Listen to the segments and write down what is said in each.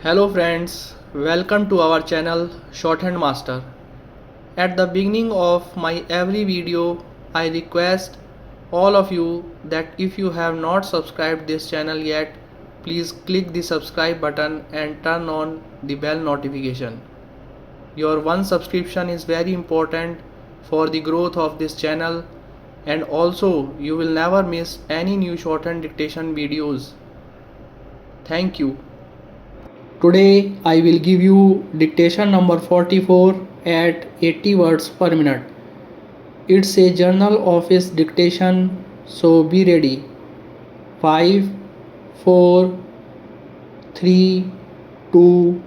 Hello friends, welcome to our channel Shorthand Master. At the beginning of my every video, I request all of you that if you have not subscribed this channel yet, please click the subscribe button and turn on the bell notification. Your one subscription is very important for the growth of this channel, and also you will never miss any new shorthand dictation videos. Thank you. Today I will give you dictation number 44 at 80 words per minute. It's a journal office dictation, so be ready. 5, 4, 3, 2,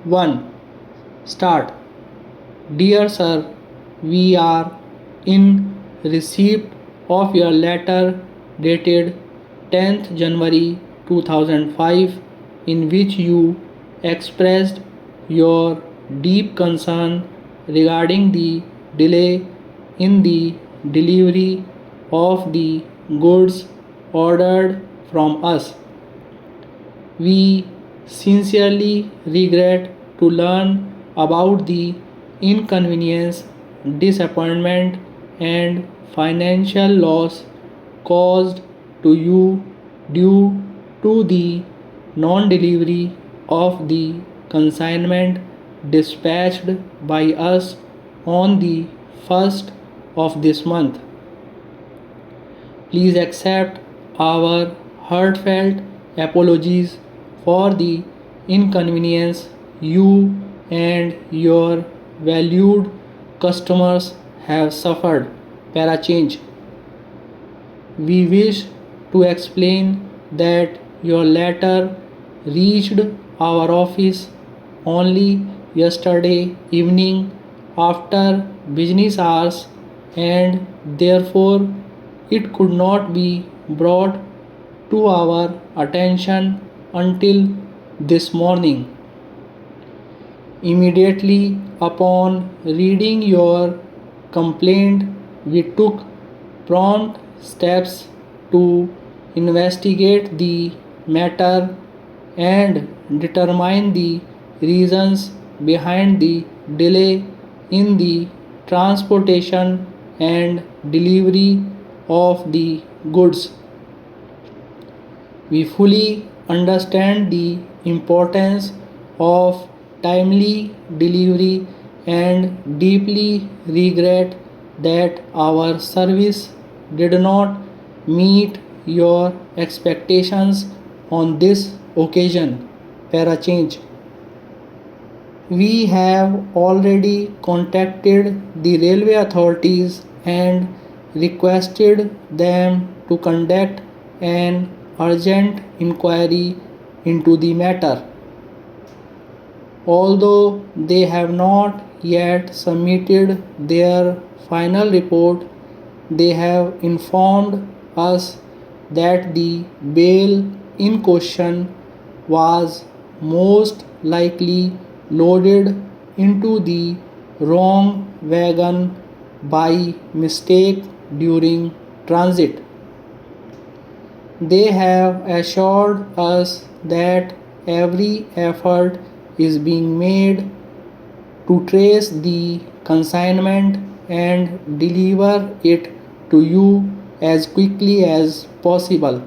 1. Start. Dear sir, we are in receipt of your letter dated 10th January 2005 in which you expressed your deep concern regarding the delay in the delivery of the goods ordered from us. We sincerely regret to learn about the inconvenience, disappointment, and financial loss caused to you due to the non-delivery of the consignment dispatched by us on the 1st of this month. Please accept our heartfelt apologies for the inconvenience you and your valued customers have suffered. Para change. We wish to explain that your letter reached our office only yesterday evening after business hours, and therefore it could not be brought to our attention until this morning. Immediately upon reading your complaint, we took prompt steps to investigate the matter and determine the reasons behind the delay in the transportation and delivery of the goods. We fully understand the importance of timely delivery and deeply regret that our service did not meet your expectations on this occasion. Para change. We have already contacted the railway authorities and requested them to conduct an urgent inquiry into the matter. Although they have not yet submitted their final report, they have informed us that the bale in question was most likely loaded into the wrong wagon by mistake during transit. They have assured us that every effort is being made to trace the consignment and deliver it to you as quickly as possible.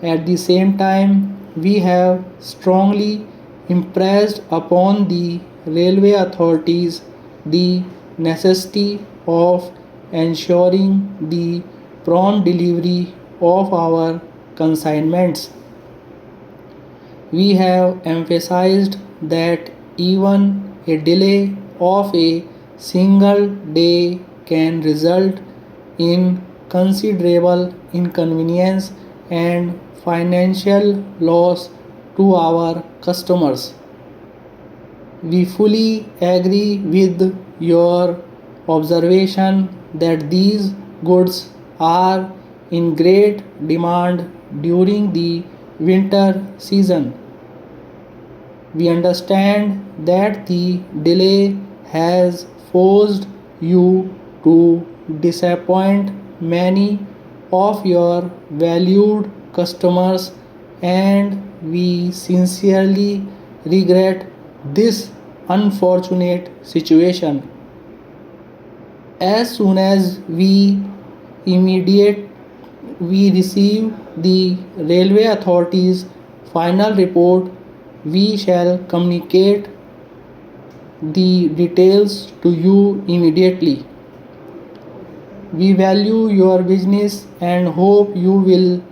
At the same time, we have strongly impressed upon the railway authorities the necessity of ensuring the prompt delivery of our consignments. We have emphasized that even a delay of a single day can result in considerable inconvenience and financial loss to our customers. We fully agree with your observation that these goods are in great demand during the winter season. We understand that the delay has forced you to disappoint many of your valued customers, and we sincerely regret this unfortunate situation. As soon as immediate we receive the railway authorities' final report, we shall communicate the details to you immediately. We value your business and hope you will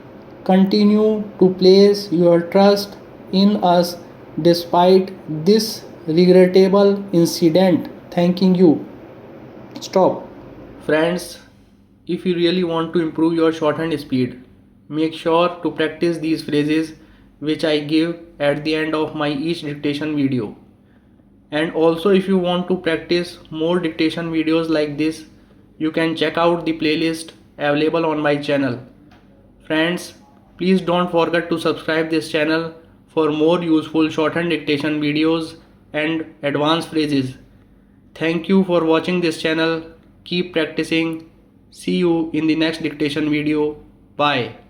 continue to place your trust in us despite this regrettable incident. Thanking you. Stop. Friends, if you really want to improve your shorthand speed, make sure to practice these phrases which I give at the end of my each dictation video. And also, if you want to practice more dictation videos like this, you can check out the playlist available on my channel. Friends, please don't forget to subscribe this channel for more useful shorthand dictation videos and advanced phrases. Thank you for watching this channel. Keep practicing. See you in the next dictation video. Bye.